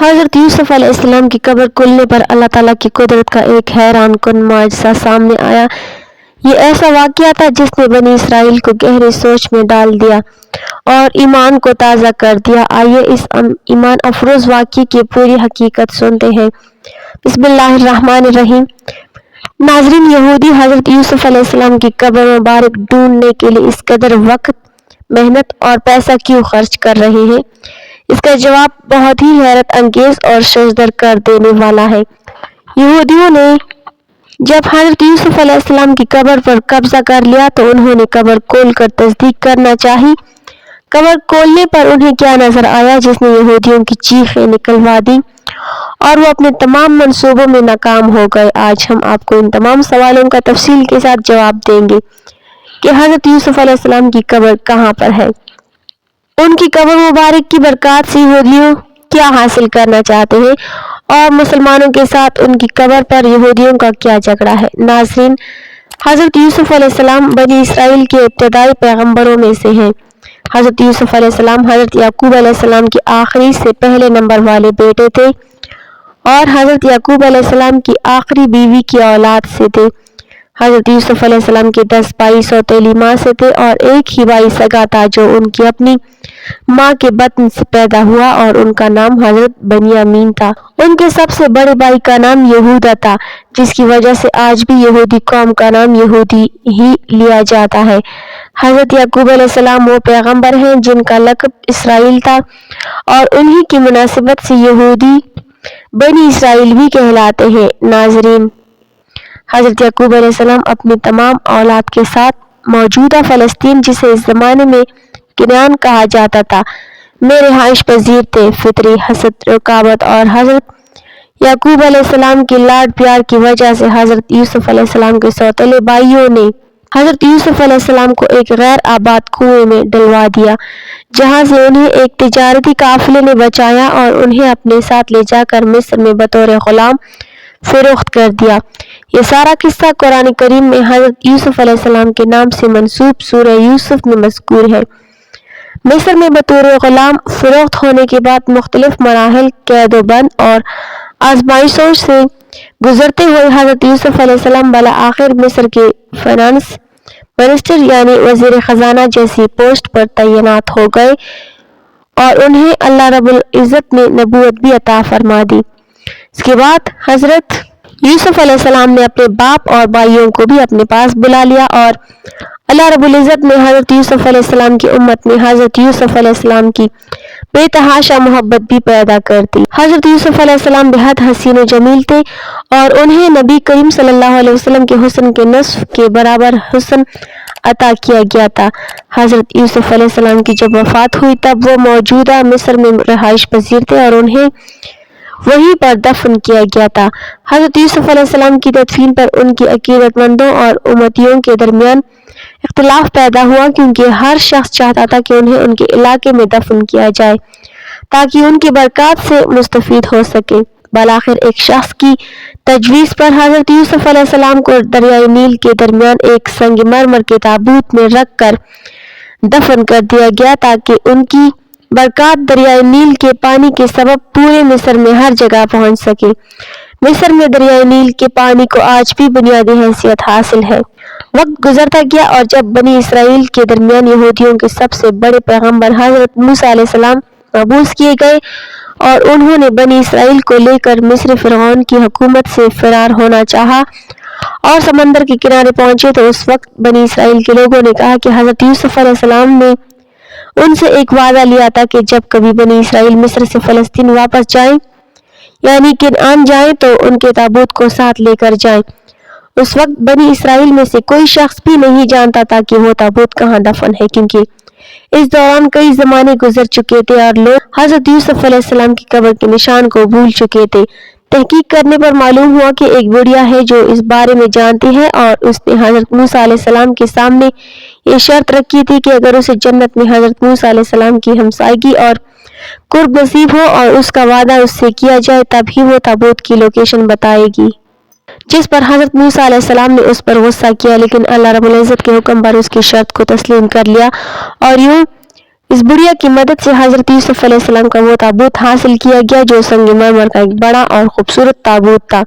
حضرت یوسف علیہ السلام کی قبر کھلنے پر اللہ تعالیٰ کی قدرت کا ایک حیران کن معجزہ سامنے آیا۔ یہ ایسا واقعہ تھا جس نے بنی اسرائیل کو گہری سوچ میں ڈال دیا اور ایمان کو تازہ کر دیا۔ آئیے اس ایمان افروز واقعے کی پوری حقیقت سنتے ہیں۔ بسم اللہ الرحمن الرحیم۔ ناظرین، یہودی حضرت یوسف علیہ السلام کی قبر مبارک ڈھونڈنے کے لیے اس قدر وقت، محنت اور پیسہ کیوں خرچ کر رہے ہیں؟ اس کا جواب بہت ہی حیرت انگیز اور ششدر کر دینے والا ہے۔ یہودیوں نے جب حضرت یوسف علیہ السلام کی قبر پر قبضہ کر لیا تو انہوں نے قبر کھول کر تصدیق کرنا چاہی۔ قبر کھولنے پر انہیں کیا نظر آیا جس نے یہودیوں کی چیخیں نکلوا دی اور وہ اپنے تمام منصوبوں میں ناکام ہو گئے۔ آج ہم آپ کو ان تمام سوالوں کا تفصیل کے ساتھ جواب دیں گے کہ حضرت یوسف علیہ السلام کی قبر کہاں پر ہے، ان کی قبر مبارک کی برکات سے یہودیوں کیا حاصل کرنا چاہتے ہیں اور مسلمانوں کے ساتھ ان کی قبر پر یہودیوں کا کیا جھگڑا ہے۔ ناظرین، حضرت یوسف علیہ السلام بنی اسرائیل کے ابتدائی پیغمبروں میں سے ہیں۔ حضرت یوسف علیہ السلام حضرت یعقوب علیہ السلام کے آخری سے پہلے نمبر والے بیٹے تھے اور حضرت یعقوب علیہ السلام کی آخری بیوی کی اولاد سے تھے۔ حضرت یوسف علیہ السلام کے 10 بھائی سوتیلی ماں سے تھے اور ایک ہی بھائی سگا تھا جو ان کی اپنی ماں کے بطن سے پیدا ہوا اور ان کا نام حضرت بنیامین تھا۔ ان کے سب سے بڑے بھائی کا نام یہودا تھا، جس کی وجہ سے آج بھی یہودی قوم کا نام یہودی ہی لیا جاتا ہے۔ حضرت یعقوب علیہ السلام وہ پیغمبر ہیں جن کا لقب اسرائیل تھا اور انہی کی مناسبت سے یہودی بنی اسرائیل بھی کہلاتے ہیں۔ ناظرین، حضرت یعقوب علیہ السلام اپنی تمام اولاد کے ساتھ موجودہ فلسطین، جسے اس زمانے میں کنعان کہا جاتا تھا، میں رہائش پذیر تھے۔ فطری حسد، رقابت اور حضرت یعقوب علیہ السلام کی لاڈ پیار کی وجہ سے حضرت یوسف علیہ السلام کے سوتیلے بھائیوں نے حضرت یوسف علیہ السلام کو ایک غیر آباد کنویں میں ڈلوا دیا، جہاں سے انہیں ایک تجارتی قافلے نے بچایا اور انہیں اپنے ساتھ لے جا کر مصر میں بطور غلام فروخت کر دیا۔ یہ سارا قصہ قرآن کریم میں حضرت یوسف علیہ السلام کے نام سے منسوب سورہ یوسف میں مذکور ہے۔ مصر میں بطور غلام فروخت ہونے کے بعد مختلف مراحل، قید و بند اور آزمائشوں سے گزرتے ہوئے حضرت یوسف علیہ السلام بالآخر مصر کے فائنانس منسٹر یعنی وزیر خزانہ جیسی پوسٹ پر تعینات ہو گئے اور انہیں اللہ رب العزت نے نبوت بھی عطا فرما دی۔ اس کے بعد حضرت یوسف علیہ السلام نے اپنے باپ اور بھائیوں کو بھی اپنے پاس بلا لیا اور اللہ رب العزت نے حضرت یوسف علیہ السلام کی امت میں حضرت یوسف علیہ السلام کی بے تحاشا محبت بھی پیدا کر دی۔ حضرت یوسف علیہ السلام بہت حسین و جمیل تھے اور انہیں نبی کریم صلی اللہ علیہ وسلم کے حسن کے نصف کے برابر حسن عطا کیا گیا تھا۔ حضرت یوسف علیہ السلام کی جب وفات ہوئی تب وہ موجودہ مصر میں رہائش پذیر تھے اور انہیں وہیں پر دفن کیا گیا تھا۔ حضرت یوسف علیہ السلام کی تدفین پر ان کی عقیدت مندوں اور امتیوں کے درمیان اختلاف پیدا ہوا، کیونکہ ہر شخص چاہتا تھا کہ انہیں ان کے علاقے میں دفن کیا جائے تاکہ ان کی برکات سے مستفید ہو سکے۔ بالآخر ایک شخص کی تجویز پر حضرت یوسف علیہ السلام کو دریائے نیل کے درمیان ایک سنگ مرمر کے تابوت میں رکھ کر دفن کر دیا گیا تاکہ ان کی برکات دریائے نیل کے پانی کے سبب پورے مصر میں ہر جگہ پہنچ سکے۔ مصر میں دریائے نیل کے پانی کو آج بھی بنیادی حیثیت حاصل ہے۔ وقت گزرتا گیا اور جب بنی اسرائیل کے درمیان یہودیوں کے سب سے بڑے پیغمبر حضرت موسیٰ علیہ السلام مبعوث کیے گئے اور انہوں نے بنی اسرائیل کو لے کر مصر فرعون کی حکومت سے فرار ہونا چاہا اور سمندر کے کنارے پہنچے، تو اس وقت بنی اسرائیل کے لوگوں نے کہا کہ حضرت یوسف علیہ السلام نے ان سے ایک وعدہ لیا تھا کہ جب کبھی بنی اسرائیل مصر سے فلسطین واپس جائیں یعنی کنعان جائیں تو ان کے تابوت کو ساتھ لے کر جائیں۔ اس وقت بنی اسرائیل میں سے کوئی شخص بھی نہیں جانتا تھا کہ وہ تابوت کہاں دفن ہے، کیونکہ اس دوران کئی زمانے گزر چکے تھے اور لوگ حضرت یوسف علیہ السلام کی قبر کے نشان کو بھول چکے تھے۔ تحقیق کرنے پر معلوم ہوا کہ ایک بڑھیا ہے جو اس بارے میں جانتی ہے اور اس نے حضرت موسیٰ علیہ السلام کے سامنے یہ شرط رکھی تھی کہ اگر اسے جنت میں حضرت موسیٰ علیہ السلام کی ہمسائیگی اور قرب نصیب ہو اور اس کا وعدہ اس سے کیا جائے تب ہی وہ تابوت کی لوکیشن بتائے گی، جس پر حضرت موسیٰ علیہ السلام نے اس پر غصہ کیا، لیکن اللہ رب العزت کے حکم پر اس کی شرط کو تسلیم کر لیا اور یوں इस बुढ़िया की मदद से हजरत यूसुफ अलैहिस्सलाम का वो ताबूत हासिल किया गया जो संगमरमर का एक बड़ा और खूबसूरत ताबूत था,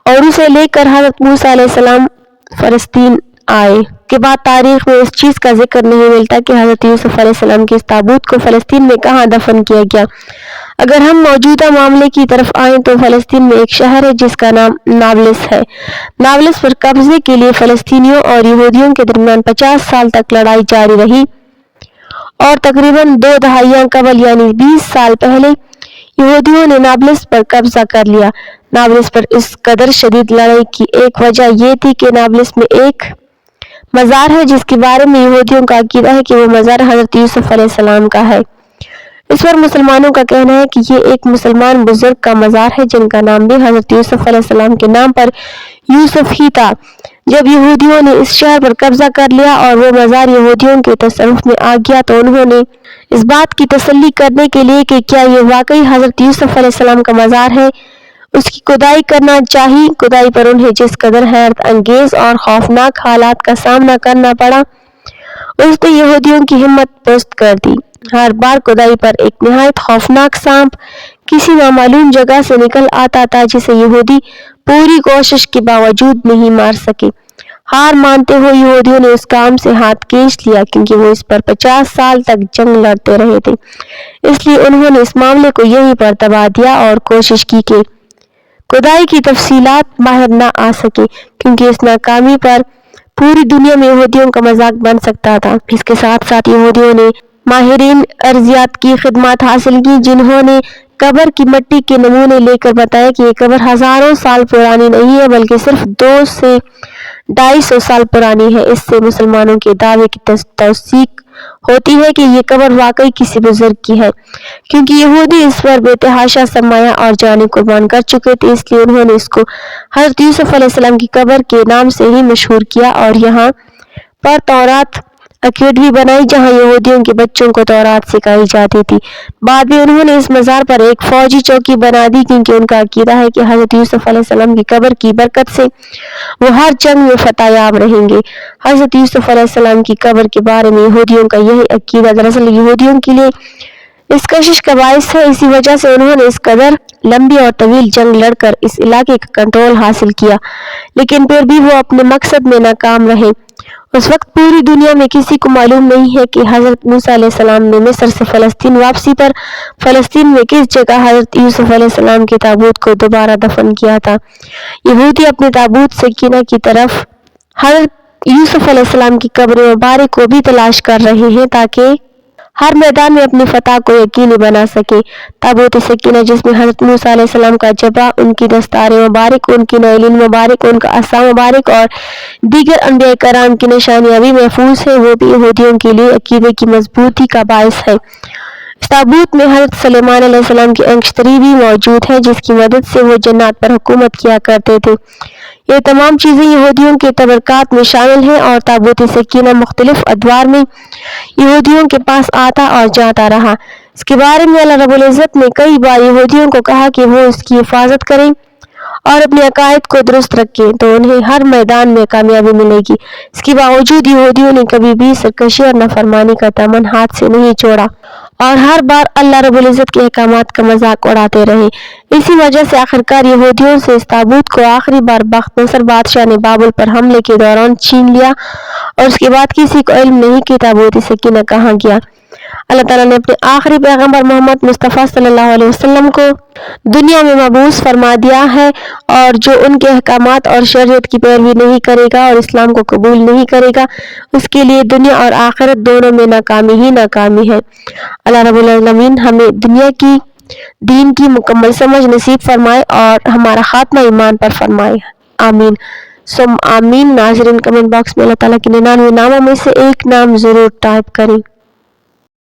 और उसे लेकर हजरत मूसा अलैहिस्सलाम फलस्तीन आए। के बाद तारीख में इस चीज़ का जिक्र नहीं मिलता कि हजरत यूसुफ अलैहिस्सलाम के इस ताबूत को फलस्तीन में कहाँ दफन किया गया। अगर हम मौजूदा मामले की तरफ आएँ तो फलस्तीन में एक शहर है जिसका नाम नाबलिस है। नाबलिस पर कब्जे के लिए फलस्तीनियों और यहूदियों के दरमियान 50 साल तक लड़ाई जारी रही, और तकरीबन 2 दहाइयाँ कबल यानी 20 साल पहले यहूदियों ने नाबलिस पर कब्जा कर लिया। नाबलिस पर इस कदर शदीद लड़ाई की एक वजह ये थी कि नाबलिस में एक मज़ार है जिसके बारे में यहूदियों का अकीदा है कि वो मज़ार हजरत यूसुफ अलैहिस्सलाम का है। इस पर मुसलमानों का कहना है कि ये एक मुसलमान बुजुर्ग का मज़ार है जिनका नाम भी हजरत यूसुफ अलैहिस्सलाम के नाम पर यूसुफ ही था। जब यहूदियों ने इस शहर पर कब्जा कर लिया और वो मज़ार यहूदियों के तसर्रुफ में आ गया तो उन्होंने इस बात की तसल्ली करने के लिए कि क्या ये वाकई हजरत यूसुफ अलैहिस्सलाम का मज़ार है, उसकी खुदाई करना चाहिए। खुदाई पर उन्हें जिस कदर हैरत अंगेज और खौफनाक हालात का सामना करना पड़ा, उसने यहूदियों की हिम्मत पस्त कर दी। हर बार खुदाई पर एक निहायत खौफनाक सांप किसी नामालूम जगह से निकल आता था जिसे यहूदी पूरी कोशिश के बावजूद नहीं मार सके। हार मानते हुए यहूदियों ने उस काम से हाथ खींच लिया क्योंकि वो इस पर 50 साल तक जंग लड़ते रहे थे। इसलिए उन्होंने इस मामले को यहीं पर दबा दिया और कोशिश की कि खुदाई की तफसीलात बाहर न आ सके, क्योंकि इस नाकामी पर पूरी दुनिया में यहूदियों का मजाक बन सकता था। इसके साथ साथ यहूदियों ने माहिरीन अर्जियात की खिदमत हासिल की जिन्होंने कब्र की मिट्टी के नमूने लेकर बताया कि ये कब्र हजारों साल पुरानी नहीं है बल्कि सिर्फ 200 से 250 साल पुरानी है। इससे मुसलमानों के दावे की तौसीक होती है कि ये कब्र वाकई किसी बुजुर्ग की है, क्योंकि यहूदी इस पर बेतहाशा सरमाया और जाने कुर्बान कर चुके थे। इसलिए उन्होंने इसको हज़रत यूसुफ अलैहिस्सलाम की कब्र के नाम से ही मशहूर किया और यहाँ पर तौरात अकेडमी बनाई जहाँ यहूदियों के बच्चों को तौरात सिखाई जाती थी। बाद में उन्होंने इस मज़ार पर एक फौजी चौकी बना दी क्योंकि उनका अकीदा है कि हज़रत यूसुफ अलैहिस्सलाम की कब्र की बरकत से वो हर जंग में फतेहयाब रहेंगे। हज़रत यूसुफ अलैहिस्सलाम की कब्र के बारे में यहूदियों का यही अकीदा दरअसल यहूदियों के लिए इस कशिश का बायस है। इसी वजह से उन्होंने इस कदर लंबी और तवील जंग लड़कर इस इलाके का कंट्रोल हासिल किया, लेकिन फिर भी वो अपने मकसद में नाकाम रहे। उस वक्त पूरी दुनिया में किसी को मालूम नहीं है कि हजरत मूसा अलैहिस्सलाम ने मिस्र से फलस्तीन वापसी पर फलस्तीन में किस जगह हजरत यूसुफ अलैहिस्सलाम के ताबूत को दोबारा दफन किया था। यहूदी अपने ताबूत सकीना की तरफ हजरत यूसुफ अलैहिस्सलाम की कब्र मुबारक को भी तलाश कर रहे हैं ताकि हर मैदान में अपनी फतह को यकीनी बना सके। ताबूत सकीना जिसमें हजरत मूसा अलैहिस्सलाम का जबा, उनकी दस्तार मुबारक, उनकी नैलीन मुबारक, उनका असा मुबारक और दीगर अंबिया कराम की निशानियां भी महफूज है, वो भी यहूदियों के लिए अकीदे की मजबूती का बायस है। इस ताबूत में हजरत सुलेमान अलैहिस्सलाम की अंशतरी भी मौजूद है जिसकी मदद से वो जन्नत पर हुकूमत किया करते थे। ये तमाम चीज़ें यहूदियों के तबरकात में शामिल हैं और ताबूत सकीना मुख्तलिफ अदवार में यहूदियों के पास आता और जाता रहा। इसके बारे में अल्लाह रब्बुल इज़्ज़त ने कई बार यहूदियों को कहा कि वो इसकी हिफाजत करें और अपने अकायद को दुरुस्त रखें तो उन्हें हर मैदान में कामयाबी मिलेगी। इसके बावजूद यहूदियों ने कभी भी सरकशी और नाफरमानी का दामन हाथ से नहीं छोड़ा और हर बार अल्लाह रब्बुल इज़्ज़त के अहकामात का मजाक उड़ाते रहे। इसी वजह से आखिरकार यहूदियों से इस ताबूत को आखिरी बार बख्त नसर बादशाह ने बाबुल पर हमले के दौरान छीन लिया और उसके बाद किसी को इल्म नहीं कि ताबूत सकीना कहाँ गया। अल्लाह ताला ने अपने आखिरी पैगंबर मोहम्मद मुस्तफ़ा सल्लल्लाहु अलैहि वसल्लम को दुनिया में मबूस फरमा दिया है और जो उनके अहकामात और शरीयत की पैरवी नहीं करेगा और इस्लाम को कबूल नहीं करेगा उसके लिए दुनिया और आखिरत दोनों में नाकामी ही नाकामी है। अल्लाह रब्बुल आलमीन हमें दुनिया की दीन की मुकम्मल समझ नसीब फरमाए और हमारा खात्मा ईमान पर फरमाए। आमीन सुम आमीन। नाज़रीन, कमेंट बॉक्स में अल्लाह ताला के 99 नामों में से एक नाम ज़रूर टाइप करें।